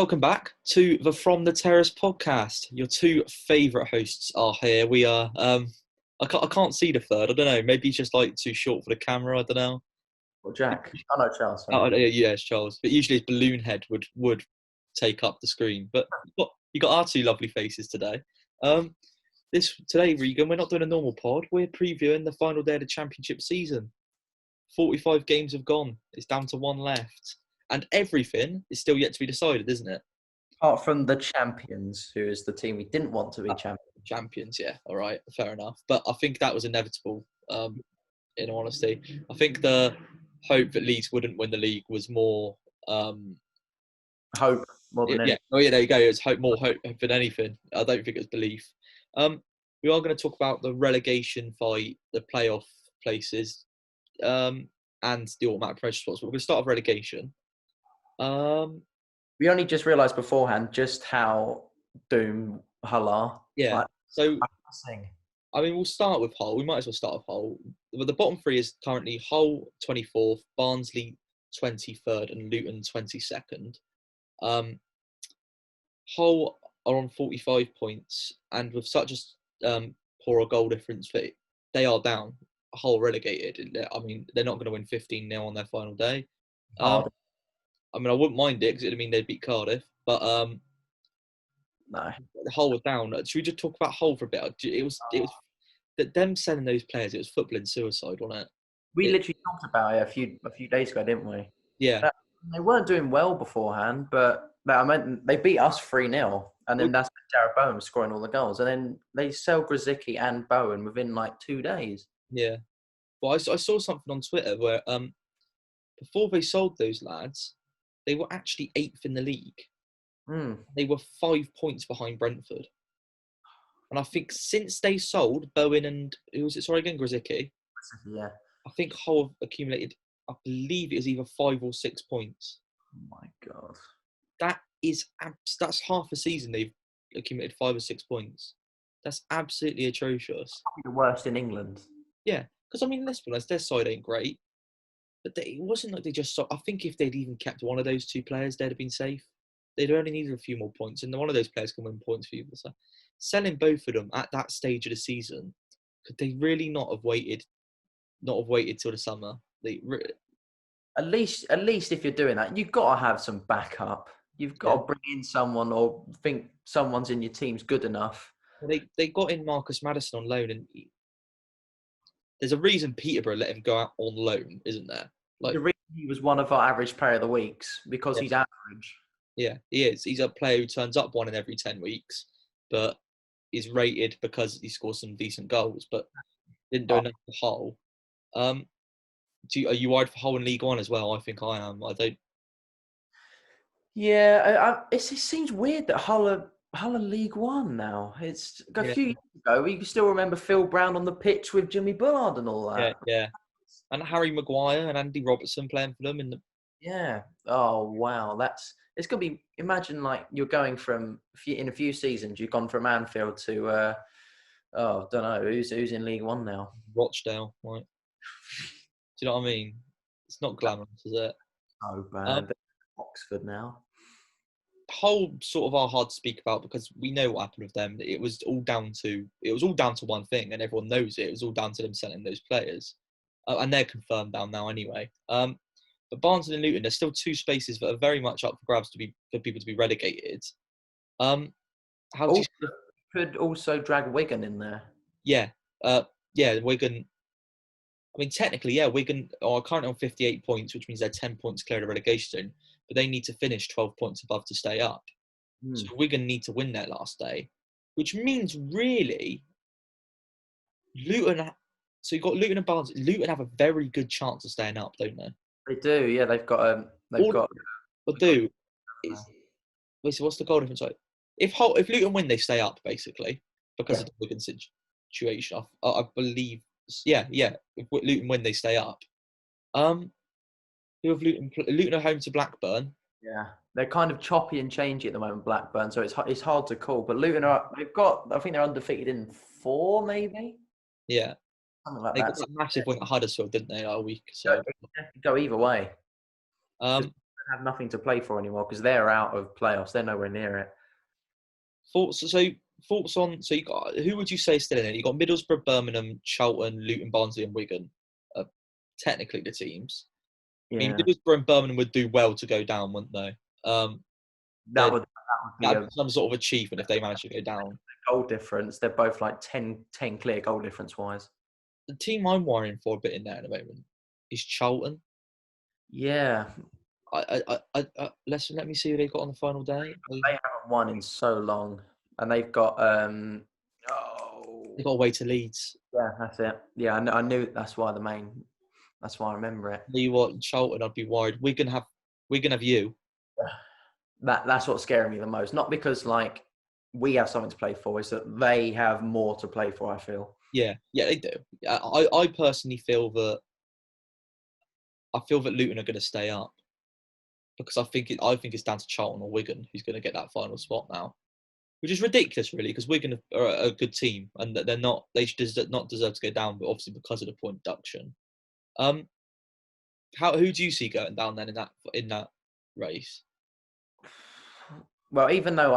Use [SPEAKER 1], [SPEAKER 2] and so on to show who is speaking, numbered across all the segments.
[SPEAKER 1] welcome back to the From the Terrace podcast. Your two favourite hosts are here. We are. I can't see the third. I don't know. Maybe he's just like too short for the camera. I don't know.
[SPEAKER 2] Or Jack. Oh no, Charles.
[SPEAKER 1] Oh, yeah, it's Charles. But usually his balloon head would take up the screen. But you got our two lovely faces today. Today, Regan, we're not doing a normal pod. We're previewing the final day of the championship season. 45 games have gone. It's down to one left. And everything is still yet to be decided, isn't it?
[SPEAKER 2] Apart from the champions, who is the team we didn't want to be champions.
[SPEAKER 1] Champions, yeah. All right, fair enough. But I think that was inevitable, in all honesty. I think the hope that Leeds wouldn't win the league was more...
[SPEAKER 2] hope, more than anything.
[SPEAKER 1] Yeah, there you go. It's more hope than anything. I don't think it's belief. We are going to talk about the relegation fight, the playoff places, and the automatic pressure spots. But we're going to start with relegation.
[SPEAKER 2] We only just realised beforehand just how doom Hull are.
[SPEAKER 1] Yeah. So,
[SPEAKER 2] I
[SPEAKER 1] mean, we'll start with Hull. We might as well start with Hull. The bottom three is currently Hull 24th, Barnsley 23rd, and Luton 22nd. Hull are on 45 points, and with such a poor goal difference, they are down. Hull relegated. I mean, they're not going to win 15-0 on their final day. I mean, I wouldn't mind it because it would mean they'd beat Cardiff, but
[SPEAKER 2] no.
[SPEAKER 1] Hull was down. Should we just talk about Hull for a bit? It was them selling those players. It was footballing suicide, wasn't it?
[SPEAKER 2] We literally talked about it a few days ago, didn't we?
[SPEAKER 1] Yeah.
[SPEAKER 2] They weren't doing well beforehand, but I meant they beat us 3-0, and then that's Jared Bowen scoring all the goals, and then they sell Grzycki and Bowen within like 2 days.
[SPEAKER 1] Yeah. Well, I saw something on Twitter where before they sold those lads, they were actually 8th in the league. They were 5 points behind Brentford. And I think since they sold Bowen and, who was it, sorry again, Grzycki?
[SPEAKER 2] Yeah.
[SPEAKER 1] I think Hull have accumulated, I believe it was either 5 or 6 points.
[SPEAKER 2] Oh my God.
[SPEAKER 1] That's half a season they've accumulated 5 or 6 points. That's absolutely atrocious.
[SPEAKER 2] Probably the worst in England.
[SPEAKER 1] Yeah, because I mean, let's be honest, their side ain't great. But it wasn't like they just saw. I think if they'd even kept one of those two players, they'd have been safe. They'd only needed a few more points, and one of those players can win points for you. So selling both of them at that stage of the season, could they really not have waited till the summer?
[SPEAKER 2] At least if you're doing that, you've got to have some backup. You've got to bring in someone or think someone's in your team's good enough.
[SPEAKER 1] Well, they got in Marcus Maddison on loan, and there's a reason Peterborough let him go out on loan, isn't there?
[SPEAKER 2] The reason he was one of our average player of the weeks, because he's average.
[SPEAKER 1] Yeah, he is. He's a player who turns up 1 in every 10 weeks, but is rated because he scores some decent goals, but didn't do enough for Hull. Are you worried for Hull in League One as well? I think I am. I don't.
[SPEAKER 2] Yeah, it seems weird that Hull are League One now. It's a few years ago. We still remember Phil Brown on the pitch with Jimmy Bullard and all that.
[SPEAKER 1] Yeah. And Harry Maguire and Andy Robertson playing for them
[SPEAKER 2] Yeah. Oh wow, it's gonna be. Imagine like you're going from in a few seasons, you've gone from Anfield to don't know who's in League One now.
[SPEAKER 1] Rochdale, right? Do you know what I mean? It's not glamorous, is it?
[SPEAKER 2] Oh bad. Oxford now.
[SPEAKER 1] Hull sort of are hard to speak about because we know what happened with them. It was all down to one thing, and everyone knows it. It was all down to them selling those players. And they're confirmed down now anyway. But Barnsley and Luton, there's still 2 spaces that are very much up for grabs for people to be relegated.
[SPEAKER 2] Could also drag Wigan in there.
[SPEAKER 1] Yeah, Wigan. I mean, technically, Wigan are currently on 58 points, which means they're 10 points clear of the relegation zone, but they need to finish 12 points above to stay up. So Wigan need to win their last day, which means really Luton. So you've got Luton and Barnsley. Luton have a very good chance of staying up, don't they?
[SPEAKER 2] They do, yeah. They've got.
[SPEAKER 1] What's the goal difference like? If Luton win, they stay up basically because of the Wigan situation. I believe. Yeah. If Luton win, they stay up. Who have Luton? Luton are home to Blackburn.
[SPEAKER 2] Yeah, they're kind of choppy and changey at the moment, Blackburn. So it's hard to call. But Luton they've got. I think they're undefeated in 4, maybe.
[SPEAKER 1] Yeah.
[SPEAKER 2] Something like
[SPEAKER 1] they
[SPEAKER 2] that.
[SPEAKER 1] got that massive win at Huddersfield, didn't they, a week? So
[SPEAKER 2] go either way. have nothing to play for anymore because they're out of playoffs. They're nowhere near it.
[SPEAKER 1] Thoughts on, so you got, who would you say is still in it? You got Middlesbrough, Birmingham, Charlton, Luton, Barnsley, and Wigan. Technically, the teams. I mean,
[SPEAKER 2] Yeah,
[SPEAKER 1] Middlesbrough and Birmingham would do well to go down, wouldn't they?
[SPEAKER 2] that would be
[SPEAKER 1] That'd
[SPEAKER 2] a
[SPEAKER 1] be some sort of achievement if they managed to go down.
[SPEAKER 2] goal difference. They're both like 10 clear goal difference wise.
[SPEAKER 1] The team I'm worrying for a bit in there at the moment is Charlton.
[SPEAKER 2] Yeah,
[SPEAKER 1] Let me see who they got on the final day.
[SPEAKER 2] they haven't won in so long, and they've got
[SPEAKER 1] They got away to Leeds.
[SPEAKER 2] yeah, that's it. Yeah, I knew that's why that's why I remember it.
[SPEAKER 1] You what, Charlton? I'd be worried. Wigan have you.
[SPEAKER 2] That's what's scaring me the most. Not because like we have something to play for, is that they have more to play for. I feel.
[SPEAKER 1] Yeah, they do. I personally feel that Luton are going to stay up because I think it's down to Charlton or Wigan who's going to get that final spot now, which is ridiculous, really, because Wigan are a good team and they're not. They should not deserve to go down, but obviously because of the point deduction. Who do you see going down then in that race?
[SPEAKER 2] Well, even though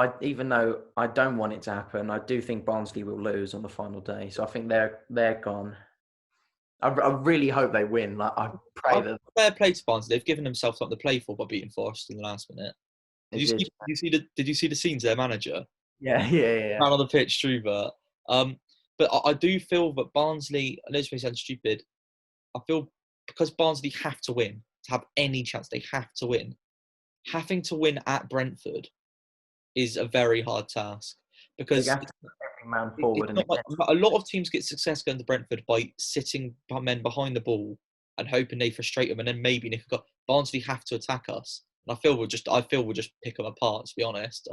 [SPEAKER 2] I don't want it to happen, I do think Barnsley will lose on the final day. So I think they're gone. I really hope they win. Like I pray that.
[SPEAKER 1] Fair play to Barnsley. They've given themselves something to play for by beating Forest in the last minute. Did you see the scenes of their manager?
[SPEAKER 2] Yeah.
[SPEAKER 1] Man on the pitch, Struber. But I do feel that Barnsley, I know this may sound stupid, I feel because Barnsley have to win, to have any chance, they have to win. Having to win at Brentford is a very hard task because
[SPEAKER 2] you have to put every man forward.
[SPEAKER 1] A lot of teams get success going to Brentford by sitting men behind the ball and hoping they frustrate them, and then maybe Nick got Barnsley have to attack us. And I feel we'll just pick them apart. To be honest,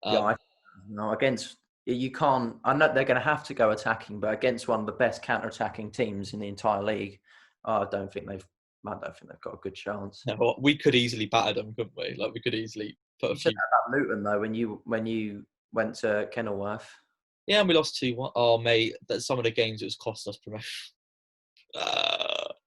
[SPEAKER 2] against you can't. I know they're going to have to go attacking, but against one of the best counter-attacking teams in the entire league, I don't think they've got a good chance.
[SPEAKER 1] No, we could easily batter them, couldn't we? Like we could easily put a few.
[SPEAKER 2] Said that about Luton though when you went to Kenilworth.
[SPEAKER 1] Yeah, and we lost 2-1. Oh, mate, that some of the games it was cost us promotion.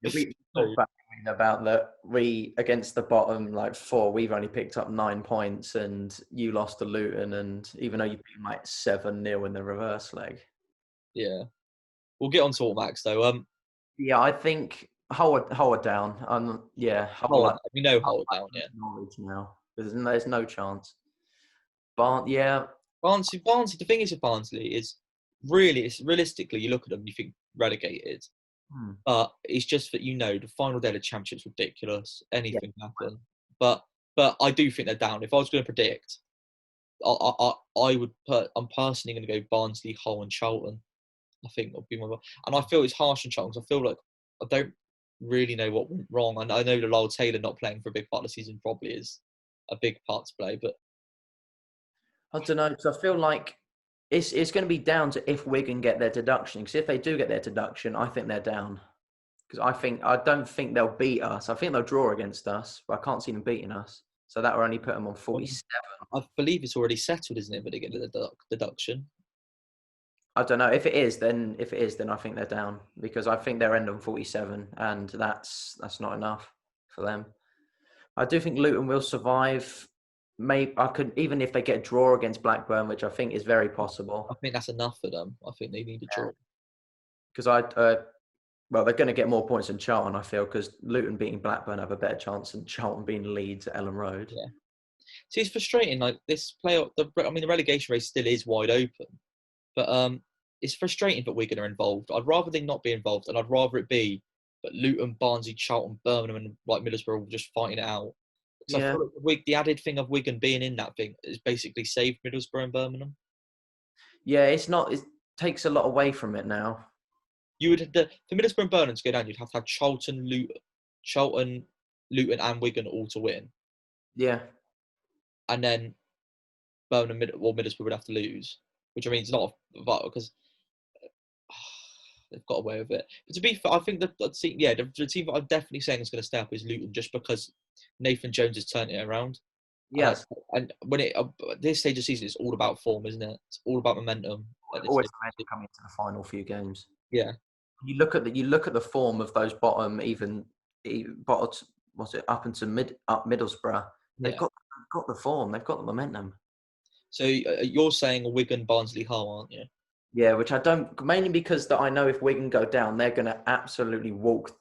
[SPEAKER 2] We talked about that we against the bottom like 4, we've only picked up 9 points, and you lost to Luton, and even though you beat them like 7-0 in the reverse leg.
[SPEAKER 1] Yeah, we'll get on to all Max though.
[SPEAKER 2] Yeah, I think hold it down. Yeah,
[SPEAKER 1] we know hold down. Yeah,
[SPEAKER 2] knowledge now. There's no chance.
[SPEAKER 1] Barnsley. The thing is with Barnsley is realistically, you look at them, you think relegated. But it's just that the final day of the championship's ridiculous. Anything can happen. But I do think they're down. If I was going to predict, I'm personally going to go Barnsley, Hull, and Charlton. I think that'll be my. And I feel it's harsh on Charlton because I feel like I don't really know what went wrong. I know the Lyle Taylor not playing for a big part of the season probably is a big part to play, but
[SPEAKER 2] I don't know. Because I feel like it's going to be down to if Wigan get their deduction. Because if they do get their deduction, I think they're down. Because I don't think they'll beat us. I think they'll draw against us, but I can't see them beating us. So that will only put them on 47.
[SPEAKER 1] I believe it's already settled, isn't it? But they get the deduction.
[SPEAKER 2] I don't know. If it is, then I think they're down because I think they're end on 47, and that's not enough for them. I do think Luton will survive. Maybe I could, even if they get a draw against Blackburn, which I think is very possible.
[SPEAKER 1] I think that's enough for them. I think they need a draw.
[SPEAKER 2] Because they're going to get more points than Charlton, I feel, because Luton beating Blackburn have a better chance than Charlton beating Leeds at Ellen Road.
[SPEAKER 1] Yeah. See, it's frustrating. Like this playoff, the relegation race still is wide open, but it's frustrating that Wigan are involved. I'd rather they not be involved, and I'd rather it be that Luton, Barnsley, Charlton, Birmingham, and like Middlesbrough all just fighting it out. So I feel like the added thing of Wigan being in that thing is basically saved Middlesbrough and Birmingham.
[SPEAKER 2] Yeah, it's not. It takes a lot away from it now.
[SPEAKER 1] You would for Middlesbrough and Birmingham to go down, you'd have to have Charlton, Luton, and Wigan all to win.
[SPEAKER 2] Yeah,
[SPEAKER 1] and then Birmingham or Middlesbrough would have to lose, which I mean it's not because they've got away with it. But to be fair, I think the team that I'm definitely saying is going to stay up is Luton, just because Nathan Jones has turned it around.
[SPEAKER 2] Yes.
[SPEAKER 1] And when at this stage of the season, it's all about form, isn't it? It's all about momentum.
[SPEAKER 2] Always coming to the final few games.
[SPEAKER 1] Yeah.
[SPEAKER 2] You look at the form of those bottom what's it up into Middlesbrough. They've
[SPEAKER 1] Yeah.
[SPEAKER 2] got the form. They've got the momentum.
[SPEAKER 1] So you're saying Wigan, Barnsley, Hull, aren't you?
[SPEAKER 2] Yeah, which I don't, mainly because that I know if Wigan go down, they're going to absolutely walk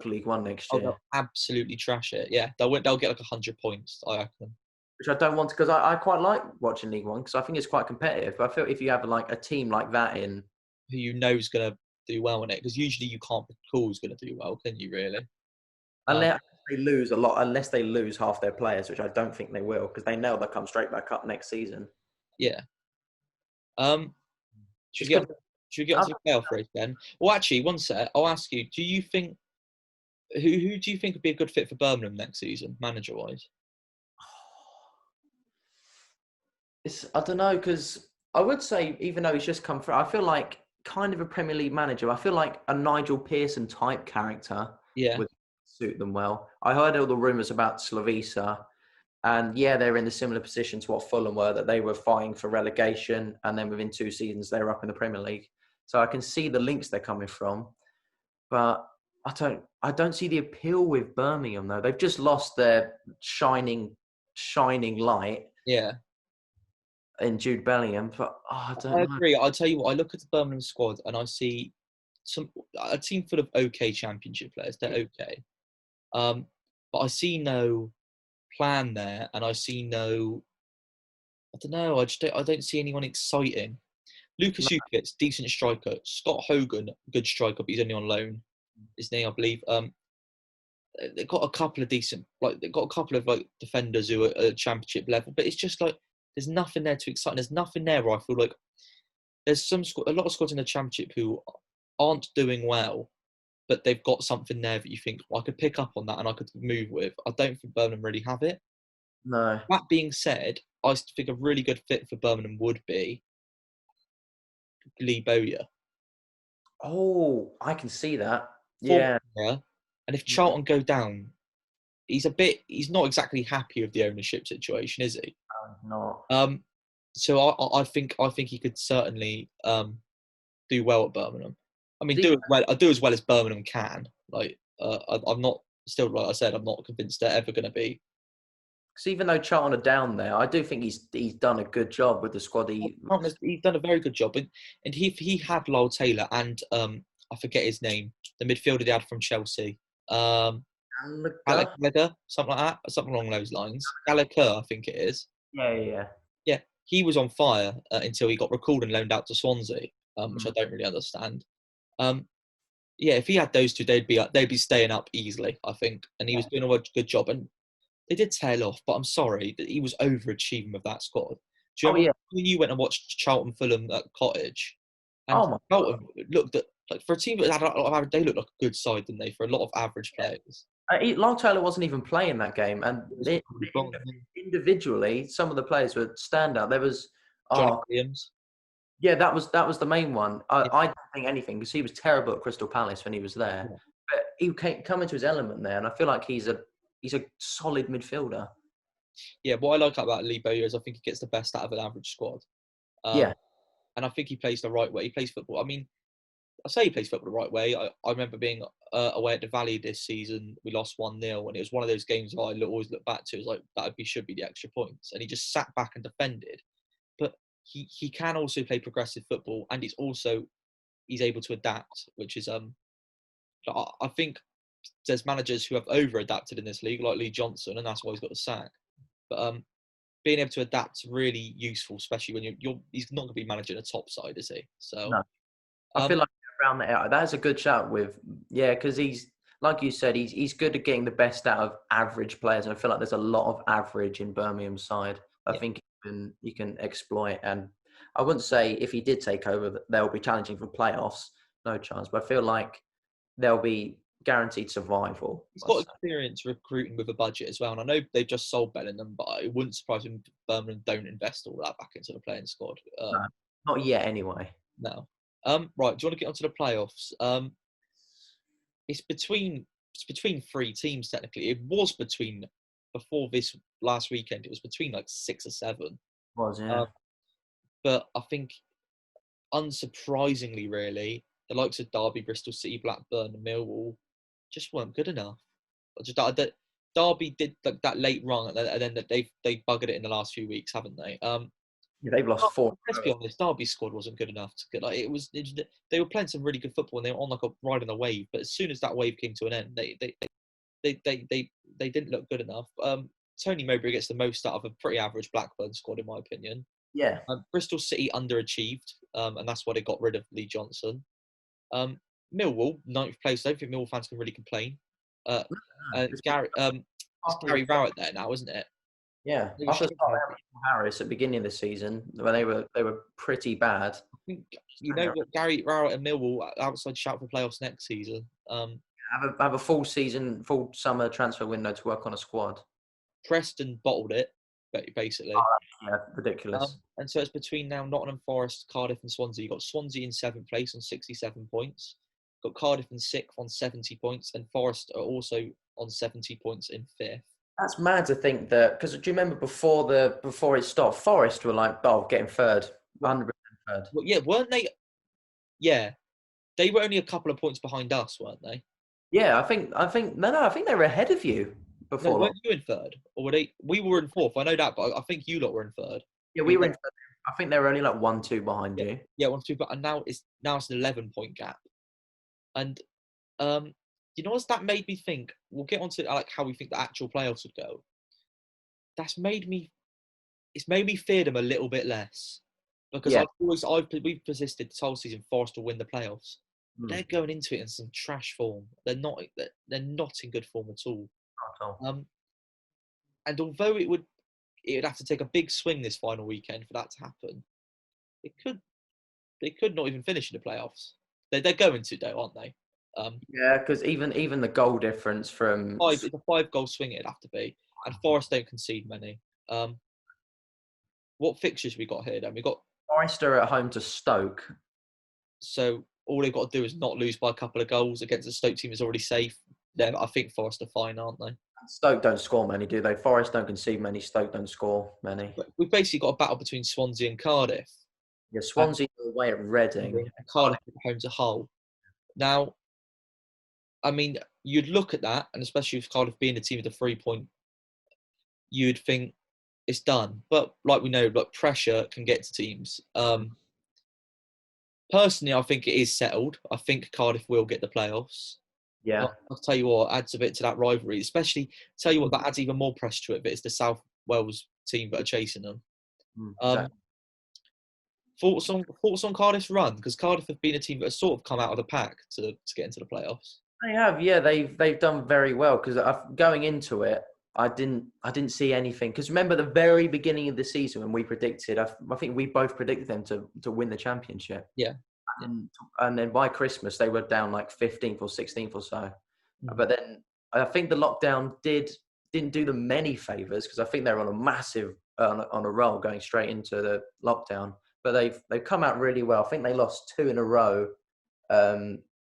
[SPEAKER 2] League One next
[SPEAKER 1] Oh,
[SPEAKER 2] year.
[SPEAKER 1] they'll absolutely trash it. Yeah, they'll get like 100 points, I reckon.
[SPEAKER 2] Which I don't want to, because I quite like watching League One because I think it's quite competitive. But I feel if you have like a team like that in,
[SPEAKER 1] Who you know is going to do well in it, because usually you can't call who's going to do well, can you really? Um,
[SPEAKER 2] unless they lose a lot, unless they lose half their players, which I don't think they will, because they know they'll come straight back up next season.
[SPEAKER 1] yeah. Um, should
[SPEAKER 2] It's
[SPEAKER 1] we get
[SPEAKER 2] good.
[SPEAKER 1] on, should we get onto the playoff race then? Well, actually, one sec. I'll ask you. Do you think who do you think would be a good fit for Birmingham next season, manager wise?
[SPEAKER 2] I don't know, because I would say, even though he's just come through, I feel like kind of a Premier League manager. I feel like a Nigel Pearson type character
[SPEAKER 1] Yeah,
[SPEAKER 2] would suit them well. I heard all the rumours about Slavisa, and yeah, they're in a similar position to what Fulham were, that they were fighting for relegation, and then within 2 seasons they were up in the Premier League. So I can see the links they're coming from, but I don't see the appeal with Birmingham though. They've just lost their shining light
[SPEAKER 1] yeah.
[SPEAKER 2] in Jude Bellingham, but I
[SPEAKER 1] I
[SPEAKER 2] don't know.
[SPEAKER 1] agree. I'll tell you what. I look at the Birmingham squad and I see a team full of okay Championship players. They're okay. Um, but I see no plan there, and I see no. I don't know. I don't see anyone exciting. Lucas Ukits, decent striker. Scott Hogan, good striker, but he's only on loan. His name, I believe. They've got a couple of decent, like they've got a couple of like defenders who are at Championship level, but it's just like there's nothing there to excite. There's nothing there where I feel like there's a lot of squads in the Championship who aren't doing well, but they've got something there that you think, well, I could pick up on that and I could move with. I don't think Birmingham really have it.
[SPEAKER 2] No.
[SPEAKER 1] That being said, I think a really good fit for Birmingham would be Lee Bowyer.
[SPEAKER 2] Oh, I can see that.
[SPEAKER 1] Former
[SPEAKER 2] Yeah.
[SPEAKER 1] player, and if Charlton go down, he's not exactly happy with the ownership situation, is he?
[SPEAKER 2] Not.
[SPEAKER 1] Um, so I think he could certainly do well at Birmingham. I mean,
[SPEAKER 2] See,
[SPEAKER 1] do as well as Birmingham can. Like, I'm not still, like I said, I'm not convinced they're ever going to be.
[SPEAKER 2] because even though Charlton are down there, I do think he's done a good job with the squad.
[SPEAKER 1] He's done a very good job, and he had Lyle Taylor and I forget his name, the midfielder they had from Chelsea, Gallagher, something like that, something along those lines. Gallagher, I think it is.
[SPEAKER 2] Yeah.
[SPEAKER 1] Yeah, he was on fire until he got recalled and loaned out to Swansea, which I
[SPEAKER 2] Mm.
[SPEAKER 1] don't really understand. Um, yeah, if he had those two, they'd be staying up easily, I think. And he was doing a good job. And they did tail off, but I'm sorry that he was overachieving with that squad. Do you
[SPEAKER 2] Oh
[SPEAKER 1] remember
[SPEAKER 2] yeah.
[SPEAKER 1] when you went and watched Charlton Fulham at Cottage? And
[SPEAKER 2] Oh my God.
[SPEAKER 1] Charlton looked at, like, for a team that had a lot of average, they looked like a good side, didn't they? For a lot of average players.
[SPEAKER 2] Lyle Taylor wasn't even playing that game, and
[SPEAKER 1] It was probably gone.
[SPEAKER 2] individually, some of the players were standout. There was,
[SPEAKER 1] Johnny
[SPEAKER 2] oh
[SPEAKER 1] Williams.
[SPEAKER 2] yeah, that was the main one.
[SPEAKER 1] Yeah.
[SPEAKER 2] I don't think anything because he was terrible at Crystal Palace when he was there, but he came come into his element there, and I feel like he's a solid midfielder.
[SPEAKER 1] Yeah, what I like about Lee Bowyer is I think he gets the best out of an average squad. Um,
[SPEAKER 2] Yeah,
[SPEAKER 1] and I think he plays the right way. He plays football. I mean, I say he plays football the right way. I remember being away at the Valley this season. We lost 1-0, and it was one of those games I always look back to. It was like, should be the extra points. And he just sat back and defended. But he can also play progressive football, and he's able to adapt, which is I think there's managers who have over adapted in this league, like Lee Johnson, and that's why he's got the sack. But being able to adapt is really useful, especially when he's not going to be managing a top side, is he? So
[SPEAKER 2] no, I
[SPEAKER 1] um,
[SPEAKER 2] feel like around that. That's a good shout with because he's like you said, he's good at getting the best out of average players, and I feel like there's a lot of average in Birmingham's side. I
[SPEAKER 1] yeah,
[SPEAKER 2] think he can exploit, and I wouldn't say if he did take over that they'll be challenging for playoffs, no chance. But I feel like they'll be guaranteed survival.
[SPEAKER 1] he's
[SPEAKER 2] I'd
[SPEAKER 1] got
[SPEAKER 2] say.
[SPEAKER 1] experience recruiting with a budget as well. And I know they've just sold Bellingham, but it wouldn't surprise me if Birmingham don't invest all that back into the playing squad.
[SPEAKER 2] No, not yet anyway.
[SPEAKER 1] No. Right. Do you want to get onto the playoffs? It's between three teams technically. It was between before this last weekend. It was between like 6 or 7.
[SPEAKER 2] Was yeah.
[SPEAKER 1] Um, but I think unsurprisingly, really, the likes of Derby, Bristol City, Blackburn, and Millwall just weren't good enough. Derby did that late run, and then they buggered it in the last few weeks, haven't they?
[SPEAKER 2] Yeah, they've lost 4.
[SPEAKER 1] Let's be honest, Derby's squad wasn't good enough to get like they were playing some really good football and they were on like a riding a wave. But as soon as that wave came to an end, they didn't look good enough. Tony Mowbray gets the most out of a pretty average Blackburn squad, in my opinion.
[SPEAKER 2] Yeah.
[SPEAKER 1] Bristol City underachieved, and that's why they got rid of Lee Johnson. Millwall, 9th place. I don't think Millwall fans can really complain. It's Gary Rowett there now, isn't it?
[SPEAKER 2] Yeah, after Harris at the beginning of the season, when they were pretty bad.
[SPEAKER 1] I think what Gary Rowett and Millwall outside shout for playoffs next season.
[SPEAKER 2] Have a full summer transfer window to work on a squad.
[SPEAKER 1] Preston bottled it, basically.
[SPEAKER 2] Yeah, ridiculous.
[SPEAKER 1] And so it's between now Nottingham Forest, Cardiff, and Swansea. You've got Swansea in 7th place on 67 points. You've got Cardiff in 6th on 70 points, and Forest are also on 70 points in 5th.
[SPEAKER 2] That's mad to think that, because do you remember before it stopped, Forest were like, getting 3rd, 100% 3rd.
[SPEAKER 1] Well, yeah, weren't they? Yeah, they were only a couple of points behind us, weren't they?
[SPEAKER 2] Yeah, I think they were ahead of you before.
[SPEAKER 1] No, weren't you in 3rd, or were they? We were in 4th. I know that, but I think you lot were in 3rd.
[SPEAKER 2] Yeah, we were in 3rd. I think they were only like 1-2 behind you.
[SPEAKER 1] Yeah, 1-2, but now it's an 11-point gap, and you know what that made me think? We'll get on to like how we think the actual playoffs would go. It's made me fear them a little bit less. Because we've persisted this whole season, Forest will win the playoffs. They're going into it in some trash form. They're not in good form at all. And although it would have to take a big swing this final weekend for that to happen, they could not even finish in the playoffs. They're going to though, aren't they?
[SPEAKER 2] Yeah, because even the goal difference from
[SPEAKER 1] it's a 5-goal swing it'd have to be, and Forest don't concede many. What fixtures we got here then? We got
[SPEAKER 2] Forest are at home to Stoke.
[SPEAKER 1] So all they've got to do is not lose by a couple of goals against the Stoke team is already safe. Then I think Forest are fine, aren't they?
[SPEAKER 2] Stoke don't score many, do they? Forest don't concede many. Stoke don't score many.
[SPEAKER 1] But we've basically got a battle between Swansea and Cardiff.
[SPEAKER 2] Yeah, Swansea away at Reading.
[SPEAKER 1] And Cardiff home to Hull. Now, I mean, you'd look at that, and especially with Cardiff being the team with the 3-point, you'd think it's done. But like we know, pressure can get to teams. Personally, I think it is settled. I think Cardiff will get the playoffs.
[SPEAKER 2] Yeah.
[SPEAKER 1] I'll tell you what, adds a bit to that rivalry. Especially, tell you what, that adds even more pressure to it. But it's the South Wales team that are chasing them. Exactly. Thoughts on Cardiff's run? Because Cardiff have been a team that has sort of come out of the pack to get into the playoffs.
[SPEAKER 2] They have, yeah. They've done very well. Because going into it, I didn't see anything. Because remember the very beginning of the season when we predicted, I think we both predicted them to win the championship.
[SPEAKER 1] Yeah.
[SPEAKER 2] And then by Christmas they were down like 15th or 16th or so. But then I think the lockdown didn't do them many favours because I think they're on a massive on a roll going straight into the lockdown. But they've come out really well. I think they lost 2 in a row,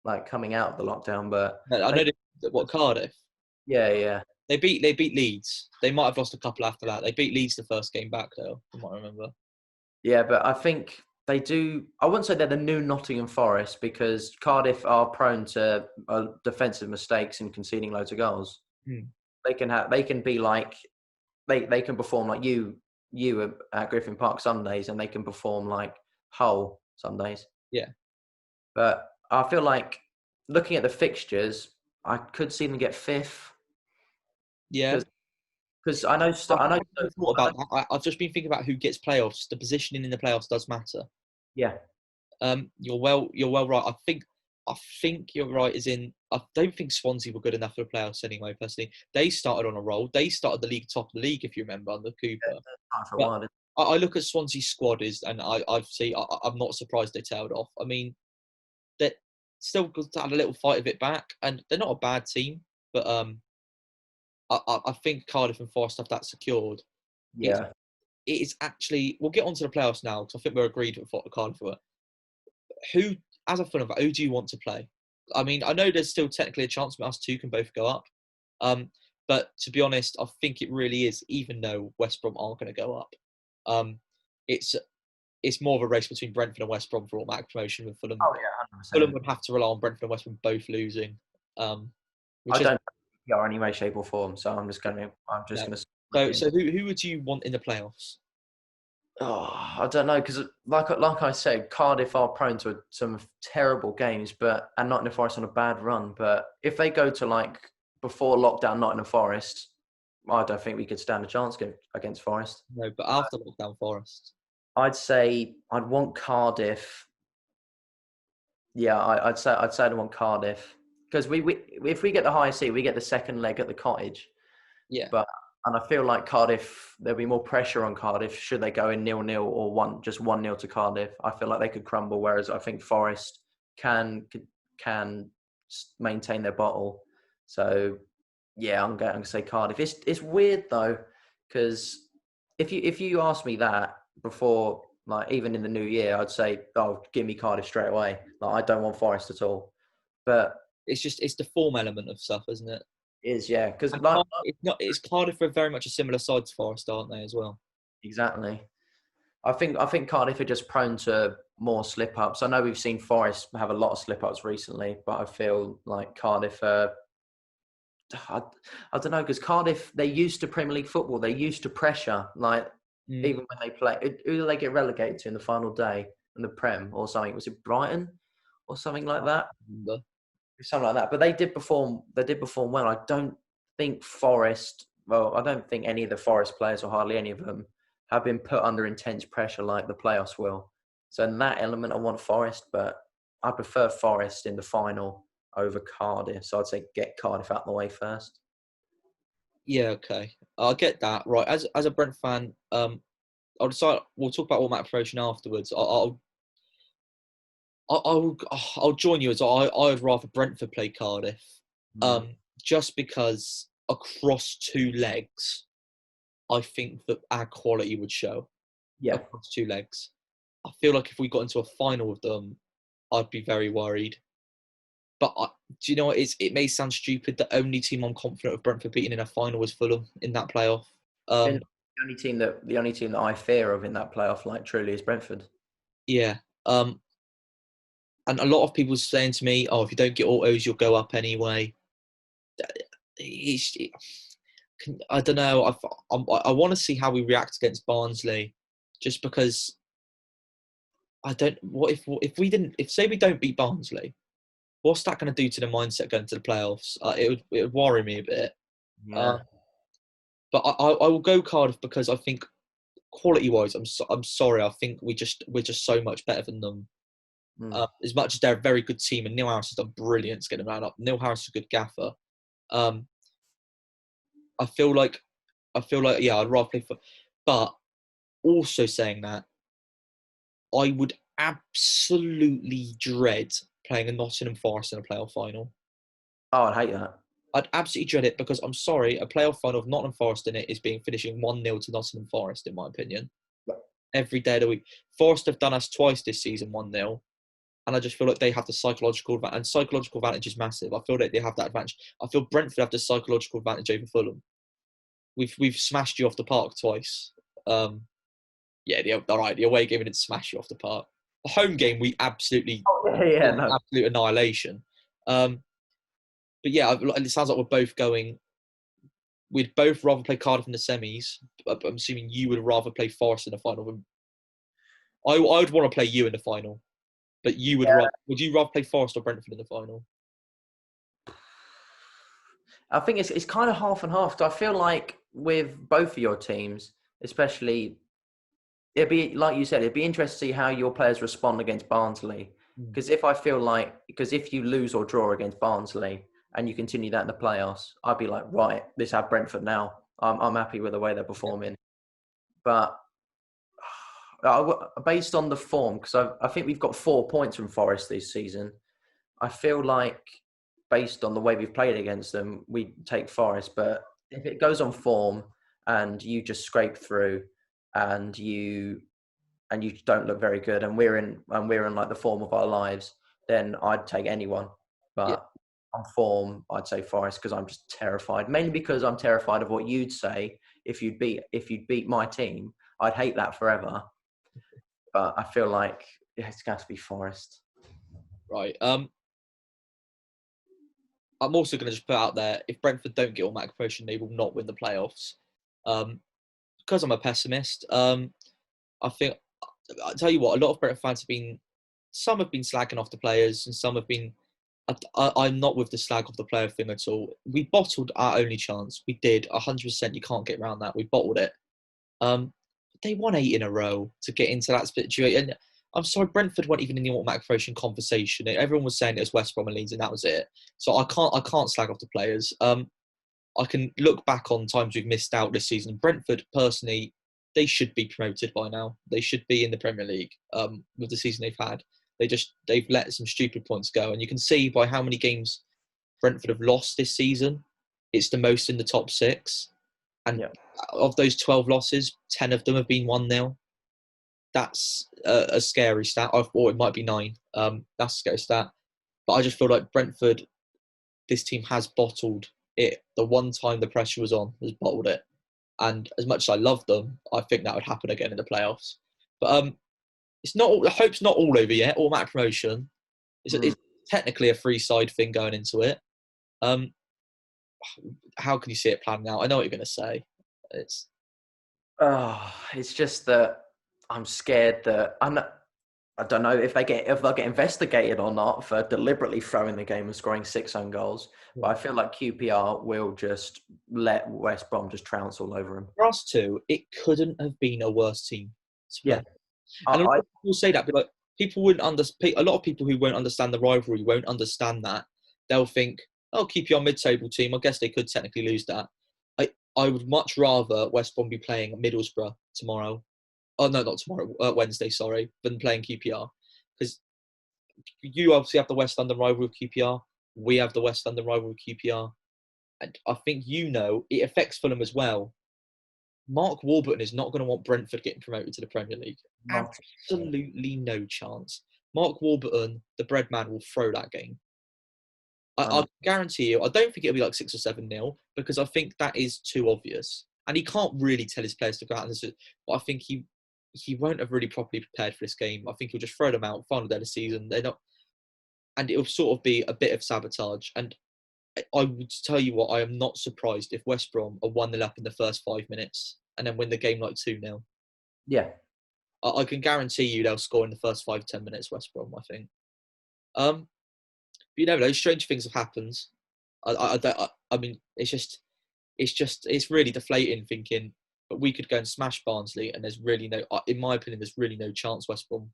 [SPEAKER 2] like coming out of the lockdown. But
[SPEAKER 1] I know what Cardiff.
[SPEAKER 2] Yeah.
[SPEAKER 1] They beat Leeds. They might have lost a couple after that. They beat Leeds the first game back though. I might remember.
[SPEAKER 2] Yeah, but I think they do. I wouldn't say they're the new Nottingham Forest because Cardiff are prone to defensive mistakes and conceding loads of goals. They can be like they can perform like you at Griffin Park Sundays, and they can perform like Hull Sundays.
[SPEAKER 1] Yeah,
[SPEAKER 2] but I feel like looking at the fixtures, I could see them get 5th.
[SPEAKER 1] Yeah,
[SPEAKER 2] because I know.
[SPEAKER 1] I've thought about that. I've just been thinking about who gets playoffs. The positioning in the playoffs does matter.
[SPEAKER 2] Yeah.
[SPEAKER 1] You're well right. I think you're right. I don't think Swansea were good enough for the playoffs anyway. Personally, they started on a roll. They started the league top of the league, if you remember, under Cooper.
[SPEAKER 2] Yeah,
[SPEAKER 1] I look at Swansea's squad and I'm not surprised they tailed off. I mean, they're still good to have a little fight of it back, and they're not a bad team, but I think Cardiff and Forest have that secured.
[SPEAKER 2] Yeah.
[SPEAKER 1] It is actually. We'll get onto the playoffs now because I think we're agreed with what Cardiff were. Who, as a fan of, who do you want to play? I mean, I know there's still technically a chance that us two can both go up. But to be honest, I think it really is, even though West Brom aren't going to go up. It's more of a race between Brentford and West Brom for automatic promotion with Fulham.
[SPEAKER 2] Oh, yeah, 100%.
[SPEAKER 1] Fulham would have to rely on Brentford and West Brom both losing.
[SPEAKER 2] I don't or any way, shape, or form. So I'm just
[SPEAKER 1] No.
[SPEAKER 2] gonna.
[SPEAKER 1] So who would you want in the playoffs?
[SPEAKER 2] Oh, I don't know because, like I said, Cardiff are prone to some terrible games, and Nottingham Forest on a bad run. But if they go to like before lockdown, Nottingham Forest, I don't think we could stand a chance against Forest.
[SPEAKER 1] No, but after lockdown, Forest.
[SPEAKER 2] I'd say I'd want Cardiff. Yeah, I'd say I'd want Cardiff because we if we get the higher seed, we get the second leg at the Cottage.
[SPEAKER 1] Yeah.
[SPEAKER 2] But and I feel like Cardiff, there'll be more pressure on Cardiff should they go in 0-0 or 1-0 to Cardiff. I feel like they could crumble, whereas I think Forest can maintain their bottle. So yeah, I'm going to say Cardiff. It's weird though because if you ask me that before, like even in the new year, I'd say, oh, give me Cardiff straight away. Like I don't want Forest at all. But
[SPEAKER 1] It's the form element of stuff, isn't it?
[SPEAKER 2] yeah, because
[SPEAKER 1] And
[SPEAKER 2] like
[SPEAKER 1] it's Cardiff are very much a similar side to Forest, aren't they, as well?
[SPEAKER 2] exactly. I think Cardiff are just prone to more slip ups. I know we've seen Forest have a lot of slip ups recently, but I feel like Cardiff are. I don't know because Cardiff they're used to Premier League football. They're used to pressure. Like
[SPEAKER 1] Mm.
[SPEAKER 2] even when they play, who do they get relegated to in the final day in the Prem or something? Was it Brighton or something like that?
[SPEAKER 1] Remember.
[SPEAKER 2] Something like that. But they did perform. They did perform well. I don't think Forest. Well, I don't think any of the Forest players, or hardly any of them, have been put under intense pressure like the playoffs will. So in that element, I want Forest, but I prefer Forest in the final over Cardiff. So I'd say get Cardiff out of the way first.
[SPEAKER 1] Yeah, okay. I get that. Right. As a Brent fan, I'll decide. We'll talk about all match preparation afterwards. I'll join you as I would rather Brentford play Cardiff,
[SPEAKER 2] Mm.
[SPEAKER 1] just because across two legs, I think that our quality would show
[SPEAKER 2] Yeah.
[SPEAKER 1] across two legs. I feel like if we got into a final with them, I'd be very worried. But do you know what? It may sound stupid. The only team I'm confident of Brentford beating in a final was Fulham in that playoff.
[SPEAKER 2] The only team that I fear of in that playoff, like truly, is Brentford.
[SPEAKER 1] Yeah. And a lot of people saying to me, "Oh, if you don't get autos, you'll go up anyway." It's, I don't know. I want to see how we react against Barnsley, just because I don't. What if we didn't? If say we don't beat Barnsley, what's that going to do to the mindset going to the playoffs? It would worry me a bit.
[SPEAKER 2] Yeah.
[SPEAKER 1] But I will go Cardiff because I think quality wise, I'm sorry. I think we're just so much better than them.
[SPEAKER 2] Mm.
[SPEAKER 1] As much as they're a very good team, and Neil Harris has done brilliant to get them round up. Neil Harris is a good gaffer. Um, I feel like yeah, I'd rather play for. But also saying that, I would absolutely dread playing a Nottingham Forest in a playoff final.
[SPEAKER 2] Oh, I'd hate that.
[SPEAKER 1] I'd absolutely dread it because I'm sorry, a playoff final of Nottingham Forest in it is being finishing 1-0 to Nottingham Forest, in my opinion. Every day of the week. Forest have done us twice this season 1-0. And I just feel like they have the psychological advantage. And psychological advantage is massive. I feel like they have that advantage. I feel Brentford have the psychological advantage over Fulham. We've smashed you off the park twice. All right, the away game we didn't smash you off the park. The home game we absolutely
[SPEAKER 2] Oh, yeah, no.
[SPEAKER 1] absolute annihilation. But yeah, it sounds like we're both going. We'd both rather play Cardiff in the semis. But I'm assuming you would rather play Forest in the final. I would want to play you in the final, but you would rather. Would you rather play Forest or Brentford in the final?
[SPEAKER 2] I think it's kind of half and half. So I feel like with both of your teams, especially, it'd be like you said, it'd be interesting to see how your players respond against Barnsley. Because if you lose or draw against Barnsley and you continue that in the playoffs, I'd be like, right, let's have Brentford now. I'm happy with the way they're performing. But based on the form, because I think we've got 4 points from Forest this season, I feel like based on the way we've played against them, we take Forest. But if it goes on form and you just scrape through and you don't look very good and we're in like the form of our lives, then I'd take anyone.
[SPEAKER 1] Yeah,
[SPEAKER 2] But on form, I'd say Forest because I'm just terrified. Mainly because I'm terrified of what you'd say if you'd beat my team. I'd hate that forever. But I feel like it's got to be Forest.
[SPEAKER 1] right. I'm also going to just put out there, if Brentford don't get automatic promotion, they will not win the playoffs. Because I'm a pessimist, I think, I'll tell you what, a lot of Brentford fans some have been slagging off the players and some have been, I'm not with the slag off the player thing at all. We bottled our only chance. We did, 100%, you can't get around that. We bottled it. They won 8 in a row to get into that situation. I'm sorry, Brentford weren't even in the automatic promotion conversation. Everyone was saying it was West Brom and Leeds, and that was it. So I can't slag off the players. I can look back on times we've missed out this season. Brentford, personally, they should be promoted by now. They should be in the Premier League with the season they've had. They've let some stupid points go, and you can see by how many games Brentford have lost this season. It's the most in the top 6, and of those 12 losses, 10 of them have been 1-0. That's a scary stat. Or it might be 9. That's a scary stat. But I just feel like Brentford, this team has bottled it. The one time the pressure was on, has bottled it. And as much as I love them, I think that would happen again in the playoffs. But it's not. The hope's not all over yet. Automatic promotion. It's technically a 3-side thing going into it. How can you see it planning out? I know what you're going to say. It's
[SPEAKER 2] just that I'm scared that I don't know if they'll get investigated or not for deliberately throwing the game and scoring 6 own goals. But I feel like QPR will just let West Brom just trounce all over them.
[SPEAKER 1] For us two, it couldn't have been a worse team to play.
[SPEAKER 2] Yeah,
[SPEAKER 1] And a lot of people say that, but like people wouldn't understand. A lot of people who won't understand the rivalry won't understand that. They'll think, "Oh, QPR mid-table team. I guess they could technically lose that." I would much rather West Brom be playing Middlesbrough tomorrow. Oh no, not tomorrow. Wednesday, sorry, than playing QPR, because you obviously have the West London rivalry with QPR. We have the West London rivalry with QPR, and I think it affects Fulham as well. Mark Warburton is not going to want Brentford getting promoted to the Premier League. Absolutely no chance. Mark Warburton, the bread man, will throw that game. I guarantee you, I don't think it'll be like 6 or 7-0, because I think that is too obvious. And he can't really tell his players to go out and listen. But I think he won't have really properly prepared for this game. I think he'll just throw them out, final day of the season. They're not, and it'll sort of be a bit of sabotage. And I would tell you what, I am not surprised if West Brom are 1-0 up in the first 5 minutes and then win the game like 2-0.
[SPEAKER 2] Yeah.
[SPEAKER 1] I can guarantee you they'll score in the first 5-10 minutes, West Brom, I think. But you never know, strange things have happened. I mean, it's really deflating thinking, but we could go and smash Barnsley, and there's really no, in my opinion, there's really no chance West Brom,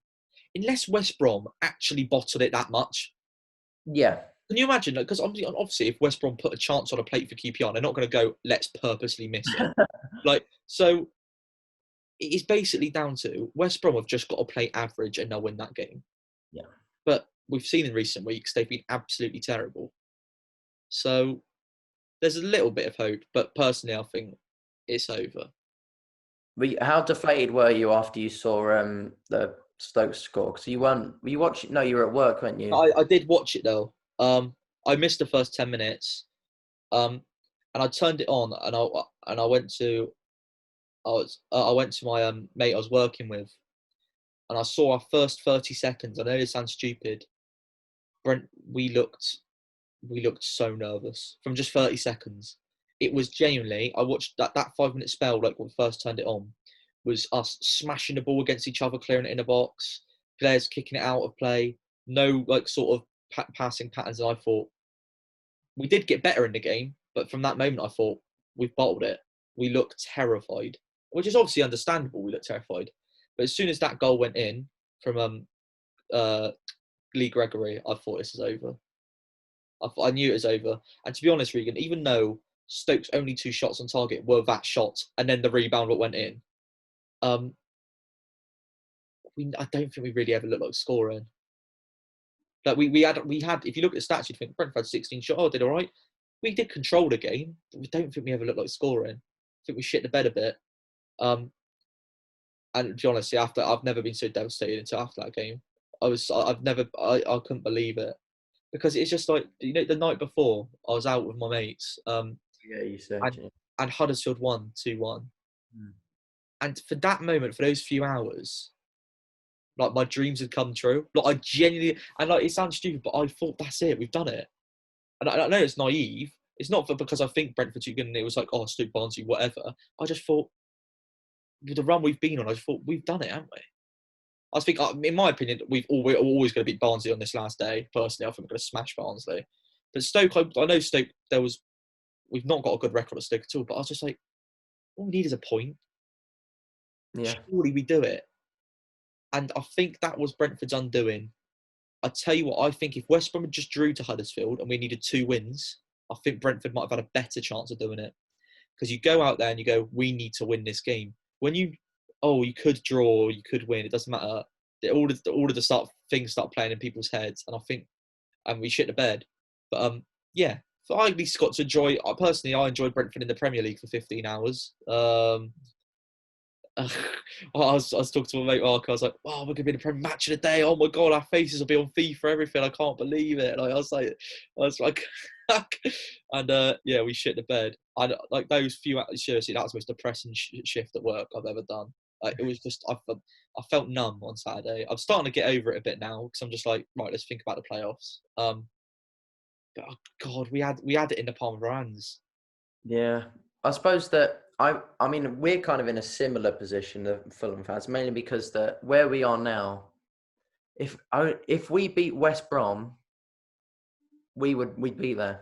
[SPEAKER 1] unless West Brom actually bottled it that much.
[SPEAKER 2] Yeah.
[SPEAKER 1] Can you imagine? Because obviously, if West Brom put a chance on a plate for QPR, they're not going to go, let's purposely miss it. So it's basically down to West Brom have just got to play average and they'll win that game.
[SPEAKER 2] Yeah.
[SPEAKER 1] But we've seen in recent weeks, they've been absolutely terrible. So there's a little bit of hope, but personally, I think it's over.
[SPEAKER 2] How deflated were you after you saw the Stoke score? Because you weren't. Were you watching? No, you were at work, weren't you?
[SPEAKER 1] I did watch it though. I missed the first 10 minutes, and I turned it on, and I went to my mate I was working with, and I saw our first 30 seconds. I know this sounds stupid. Brent, we looked so nervous from just 30 seconds. It was genuinely, I watched that 5-minute spell, like when we first turned it on, was us smashing the ball against each other, clearing it in the box, players kicking it out of play, no like sort of passing patterns. And I thought, we did get better in the game, but from that moment I thought, we've bottled it. We looked terrified, which is obviously understandable. We looked terrified. But as soon as that goal went in from Lee Gregory, I thought this is over. I knew it was over. And to be honest, Regan, even though Stoke's only 2 shots on target were that shot and then the rebound that went in, I don't think we really ever looked like scoring. Like we had. If you look at the stats, you'd think Brentford had 16 shots. Oh, did all right. We did control the game, but we don't think we ever looked like scoring. I think we shit the bed a bit. And to be honest, I've never been so devastated until after that game. I couldn't believe it. Because it's just like, the night before, I was out with my mates.
[SPEAKER 2] Yeah, you said.
[SPEAKER 1] And Huddersfield won 2-1. And for that moment, for those few hours, like my dreams had come true. Like I genuinely, and like it sounds stupid, but I thought that's it, we've done it. And I know it's naive. It's not because I think Brentford's too good and it was like, oh, Stoke Barnsley, whatever. I just thought, with the run we've been on, I just thought, we've done it, haven't we? I think, in my opinion, we're always going to beat Barnsley on this last day. Personally, I think we're going to smash Barnsley. But Stoke, I know Stoke, we've not got a good record at Stoke at all, but I was just like, all we need is a point.
[SPEAKER 2] Yeah.
[SPEAKER 1] Surely we do it. And I think that was Brentford's undoing. I tell you what, I think if West Brom had just drew to Huddersfield and we needed 2 wins, I think Brentford might have had a better chance of doing it. Because you go out there and you go, we need to win this game. When you could draw, you could win, it doesn't matter. All of the things start playing in people's heads, and I think, and we shit the bed. But yeah, so I at least got to enjoy. I enjoyed Brentford in the Premier League for 15 hours. I was talking to my mate Mark. I was like, "Oh, we're gonna be in the Premier match of the day. Oh my god, our faces will be on FIFA, everything. I can't believe it." Like, I was like, and yeah, we shit the bed. I like those few hours. Seriously, that was the most depressing shift at work I've ever done. Like, it was just I felt numb on Saturday. I'm starting to get over it a bit now because I'm just like, right, let's think about the playoffs. But oh god, we had it in the palm of our hands.
[SPEAKER 2] Yeah, I suppose that I mean we're kind of in a similar position, the Fulham fans, mainly because that where we are now, if we beat West Brom, we'd be there.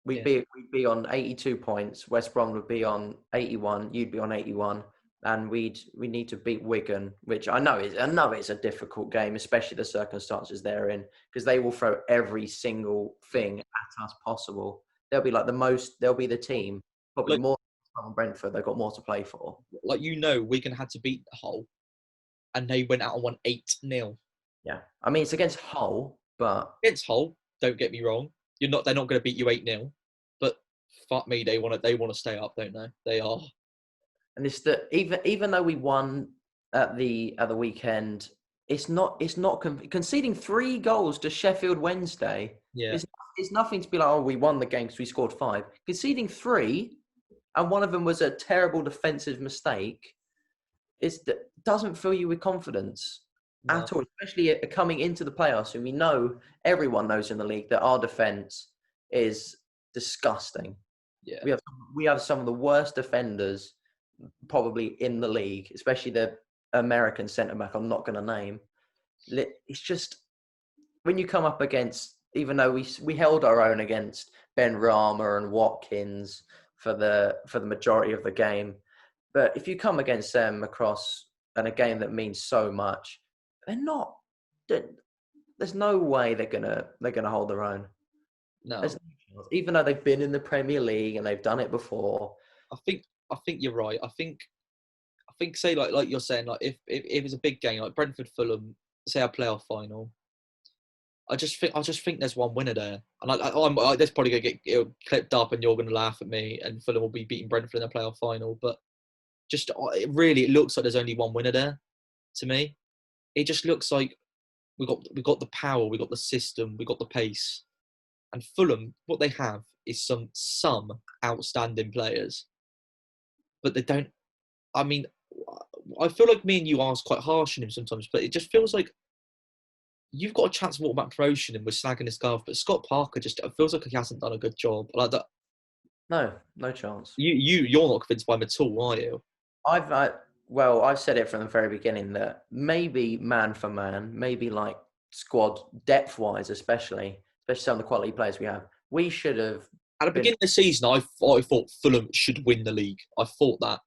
[SPEAKER 1] Yeah.
[SPEAKER 2] We'd be on 82 points. West Brom would be on 81. You'd be on 81, and we need to beat Wigan, which I know it's a difficult game, especially the circumstances they're in, because they will throw every single thing at us possible. They'll be like they'll be the team probably
[SPEAKER 1] Like,
[SPEAKER 2] more than Brentford. They've got more to play for.
[SPEAKER 1] Wigan had to beat Hull, and they went out and won 8-0.
[SPEAKER 2] Yeah, I mean it's against Hull, but
[SPEAKER 1] Against Hull, don't get me wrong. They're not going to beat you 8-0. But fuck me, they want to stay up, don't they? They are.
[SPEAKER 2] and it's that even though we won at the weekend, it's not conceding 3 goals to Sheffield Wednesday.
[SPEAKER 1] Yeah.
[SPEAKER 2] It's nothing to be like, oh, we won the game because we scored 5. Conceding 3, and one of them was a terrible defensive mistake. It doesn't fill you with confidence
[SPEAKER 1] No.
[SPEAKER 2] at all, especially coming into the playoffs. And everyone knows in the league that our defense is disgusting.
[SPEAKER 1] Yeah.
[SPEAKER 2] We have some of the worst defenders probably in the league, especially the American centre back I'm not going to name. It's just when you come up against, even though we held our own against Ben Rama and Watkins for the majority of the game, but if you come against them across in a game that means so much, there's no way they're gonna hold their own.
[SPEAKER 1] No.
[SPEAKER 2] There's no chance. Even though they've been in the Premier League and they've done it before.
[SPEAKER 1] I think you're right. I think say like you're saying, like if it's a big game like Brentford Fulham, say our playoff final, I just think there's one winner there, and that's probably gonna get clipped up, and you're gonna laugh at me, and Fulham will be beating Brentford in the playoff final. But it looks like there's only one winner there. To me, it just looks like we got the power, we got the system, we got the pace, and Fulham, what they have is some outstanding players, but they don't. I mean, I feel like me and you are quite harsh on him sometimes, but it just feels like you've got a chance of about promotion and we're slagging this guy off. But Scott Parker it feels like he hasn't done a good job. Like that.
[SPEAKER 2] No chance.
[SPEAKER 1] You're not convinced by him at all, are you?
[SPEAKER 2] I've said it from the very beginning that maybe man for man, maybe like squad depth wise, especially some of the quality players we have, we should have.
[SPEAKER 1] At the beginning of the season, I thought Fulham should win the league. I thought that.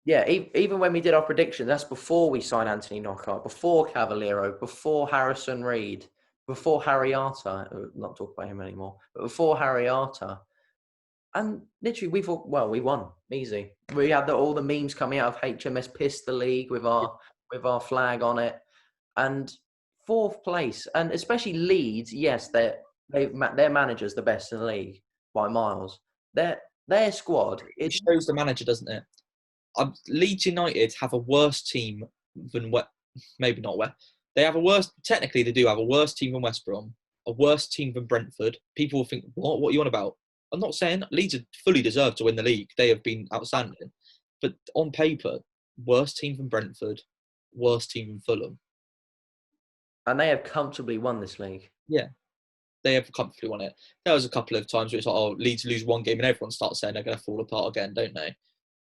[SPEAKER 2] Yeah, even when we did our predictions, that's before we signed Anthony Knockaert, before Cavallero, before Harrison Reed, before Harry Arter. Not talk about him anymore, but before Harry Arter. And literally, we thought, well, we won easy. We had all the memes coming out of HMS Piss the League with our flag on it, and 4th place, and especially Leeds. Yes, their manager's the best in the league by miles. Their squad
[SPEAKER 1] it shows the manager, doesn't it? Leeds United have a worse team than maybe not West. They have a worse. Technically, they do have a worse team than West Brom, a worse team than Brentford. People will think, what are you on about? I'm not saying Leeds are fully deserved to win the league. They have been outstanding. But on paper, worse team than Brentford, worse team than Fulham.
[SPEAKER 2] And they have comfortably won this league.
[SPEAKER 1] Yeah. they have comfortably won it. There was a couple of times where it's like, oh, Leeds lose one game and everyone starts saying they're going to fall apart again, don't they?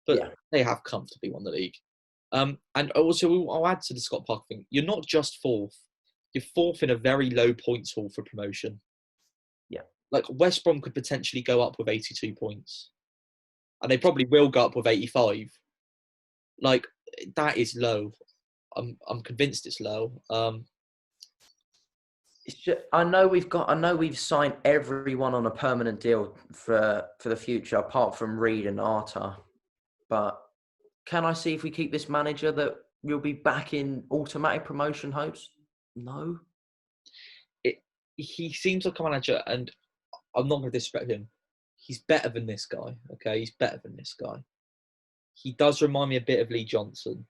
[SPEAKER 1] But
[SPEAKER 2] Yeah.
[SPEAKER 1] they have comfortably won the league. And also, I'll add to the Scott Parker thing. You're not just fourth. You're fourth in a very low points haul for promotion.
[SPEAKER 2] Yeah.
[SPEAKER 1] Like West Brom could potentially go up with 82 points. And they probably will go up with 85. Like, that is low. I'm convinced it's low.
[SPEAKER 2] It's just, I know we've signed everyone on a permanent deal for the future, apart from Reed and Arta. But can I see if we keep this manager that we'll be back in automatic promotion hopes? No.
[SPEAKER 1] He seems like a manager, and I'm not going to disrespect him. He's better than this guy. Okay, he's better than this guy. He does remind me a bit of Lee Johnson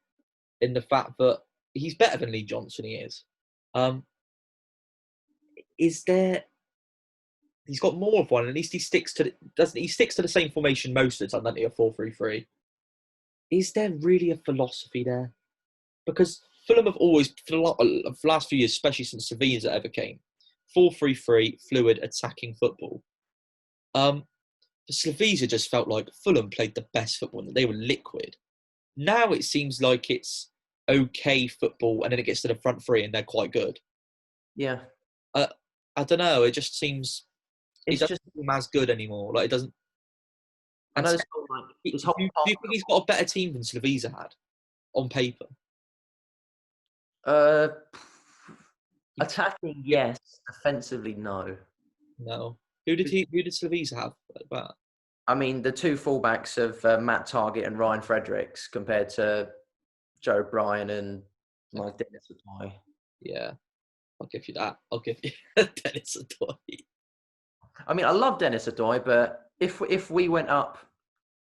[SPEAKER 1] in the fact that he's better than Lee Johnson. He is. Is there? He's got more of one. At least he sticks to he sticks to the same formation most of the time, doesn't he? A 4-3-3. Is there really a philosophy there? Because Fulham have always, for the last few years, especially since Sevilla ever came, 4-3-3, fluid, attacking football. Slavisa just felt like Fulham played the best football and they were liquid. Now it seems like it's okay football and then it gets to the front three and they're quite good.
[SPEAKER 2] Yeah.
[SPEAKER 1] I don't know. It just seems it doesn't
[SPEAKER 2] just
[SPEAKER 1] seem as good anymore. Like it doesn't.
[SPEAKER 2] I
[SPEAKER 1] And
[SPEAKER 2] know
[SPEAKER 1] so,
[SPEAKER 2] this whole
[SPEAKER 1] do you think he's got a better team than Slavisa had on paper?
[SPEAKER 2] Attacking, yes. Defensively, no.
[SPEAKER 1] No. Who did Slavisa have like that?
[SPEAKER 2] I mean, the two fullbacks of Matt Targett and Ryan Fredericks compared to Joe Bryan and like Dennis Adoy.
[SPEAKER 1] Yeah, I'll give you that. I'll give you Dennis Adoy.
[SPEAKER 2] I mean, I love Dennis Adoy, but if we went up,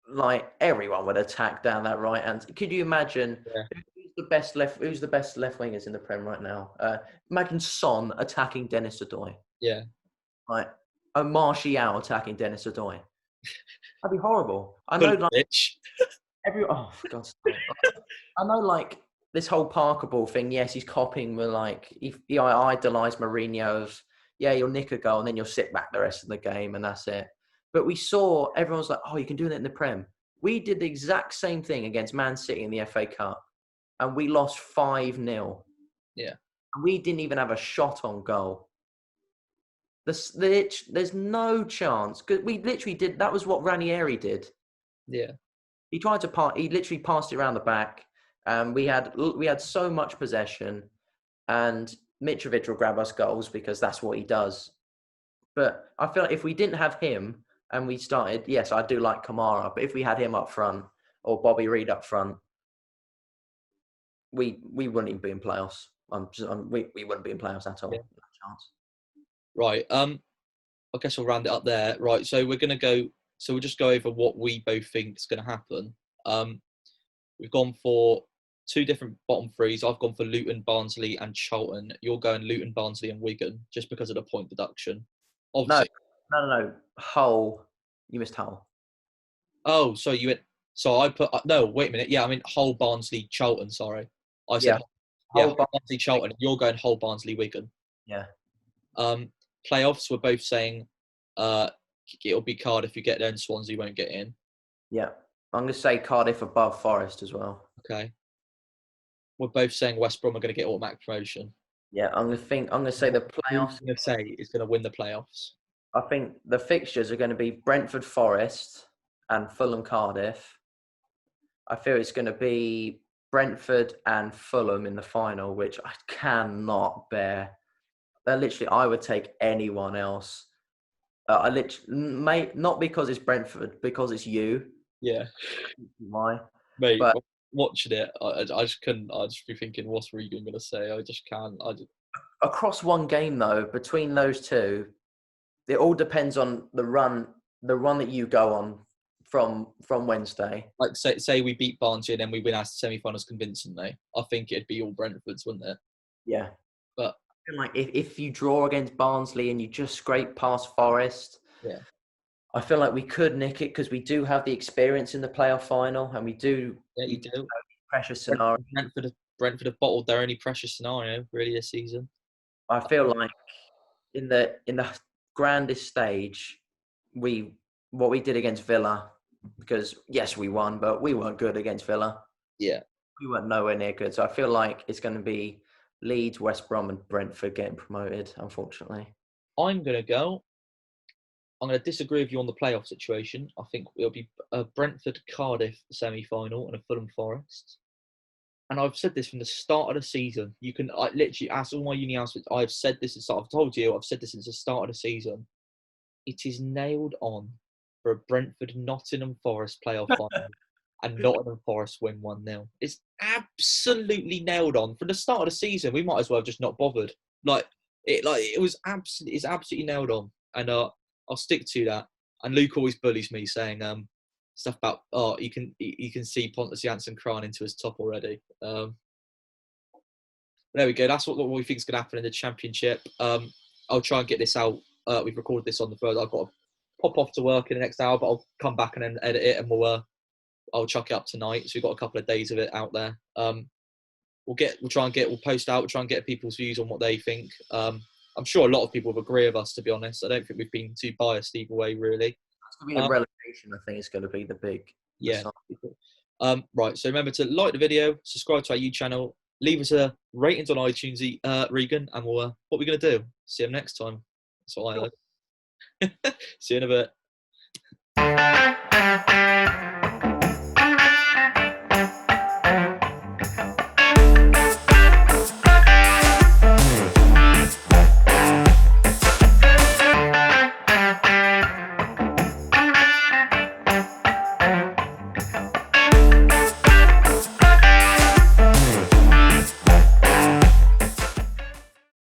[SPEAKER 2] like everyone would attack down that right hand. Could you imagine who's the best left wingers in the Prem right now? Imagine Son attacking Dennis Adoy.
[SPEAKER 1] Yeah.
[SPEAKER 2] Like a Martial attacking Dennis Adoy. That'd be horrible. I know, like oh, for God's sake. I know, like this whole Parker Ball thing. Yes, he's copying. With like, he idolised Mourinho of, yeah, you'll nick a goal and then you'll sit back the rest of the game and that's it. But we saw everyone's like, oh, you can do that in the Prem. We did the exact same thing against Man City in the FA Cup, and we lost 5-0.
[SPEAKER 1] Yeah,
[SPEAKER 2] and we didn't even have a shot on goal. There's no chance because we literally did. That was what Ranieri did.
[SPEAKER 1] Yeah,
[SPEAKER 2] he tried to He literally passed it around the back. We had so much possession, and Mitrovic will grab us goals because that's what he does. But I feel like if we didn't have him and we started, yes, I do like Kamara, but if we had him up front or Bobby Reed up front, we wouldn't even be in playoffs. We wouldn't be in playoffs at all.
[SPEAKER 1] Yeah.
[SPEAKER 2] No chance.
[SPEAKER 1] Right. I guess we'll round it up there. Right. So we're gonna go. So we'll just go over what we both think is going to happen. We've gone for two different bottom threes. I've gone for Luton, Barnsley, and Charlton. You're going Luton, Barnsley, and Wigan just because of the point deduction. Obviously.
[SPEAKER 2] No. Hull. You missed Hull.
[SPEAKER 1] Oh, so you went. So I put no. Wait a minute. Yeah, I mean Hull, Barnsley, Charlton. Sorry, I said
[SPEAKER 2] Hull,
[SPEAKER 1] Barnsley, Charlton. You're going Hull, Barnsley, Wigan.
[SPEAKER 2] Yeah.
[SPEAKER 1] Playoffs. We're both saying it'll be Cardiff. You get there, and Swansea won't get in.
[SPEAKER 2] Yeah, I'm going to say Cardiff above Forest as well.
[SPEAKER 1] Okay. We're both saying West Brom are going to get automatic promotion.
[SPEAKER 2] Yeah, I'm going to say the playoffs.
[SPEAKER 1] I'm going to say is going to win the playoffs.
[SPEAKER 2] I think the fixtures are going to be Brentford, Forest, and Fulham, Cardiff. I feel it's going to be Brentford and Fulham in the final, which I cannot bear. I would take anyone else. Not because it's Brentford, because it's you.
[SPEAKER 1] Yeah.
[SPEAKER 2] Why?
[SPEAKER 1] Mate, but watching it, I just couldn't. I just be thinking, what's Regan going to say? I just can't.
[SPEAKER 2] Across one game, though, between those two, it all depends on the run that you go on from Wednesday.
[SPEAKER 1] Like say we beat Barnsley and then we win our semi-finals convincingly. I think it'd be all Brentford's, wouldn't it?
[SPEAKER 2] Yeah.
[SPEAKER 1] But
[SPEAKER 2] I feel like if you draw against Barnsley and you just scrape past Forest,
[SPEAKER 1] yeah,
[SPEAKER 2] I feel like we could nick it because we do have the experience in the playoff final, and we do.
[SPEAKER 1] Yeah, you do.
[SPEAKER 2] Precious scenario.
[SPEAKER 1] Brentford have bottled their only precious scenario really this season.
[SPEAKER 2] I feel like in the grandest stage, what we did against Villa, because yes, we won, but we weren't good against Villa.
[SPEAKER 1] Yeah.
[SPEAKER 2] We weren't nowhere near good. So I feel like it's going to be Leeds, West Brom, and Brentford getting promoted, unfortunately.
[SPEAKER 1] I'm going to disagree with you on the playoff situation. I think it'll be a Brentford Cardiff semi-final and a Fulham Forest. And I've said this from the start of the season. You can literally ask all my uni announcements. I've said this since I've told you. I've said this since the start of the season. It is nailed on for a Brentford Nottingham Forest playoff final, and Nottingham Forest win 1-0. It's absolutely nailed on from the start of the season. We might as well have just not bothered. It's absolutely nailed on, and I'll stick to that. And Luke always bullies me, saying stuff about you can see Pontus Jansson crying into his top already. There we go. That's what we think is going to happen in the Championship. I'll try and get this out. We've recorded this on the third. I've got to pop off to work in the next hour, but I'll come back and then edit it, and I'll chuck it up tonight. So we've got a couple of days of it out there. We'll post out. We'll try and get people's views on what they think. I'm sure a lot of people will agree with us, to be honest. I don't think we've been too biased either way, really.
[SPEAKER 2] It's going to be the relegation. I think it's going to be the big.
[SPEAKER 1] Yeah. Right. So remember to like the video, subscribe to our YouTube channel, leave us a ratings on iTunes, Regan, and what we're going to do. See you next time. That's what I heard. See you in a bit.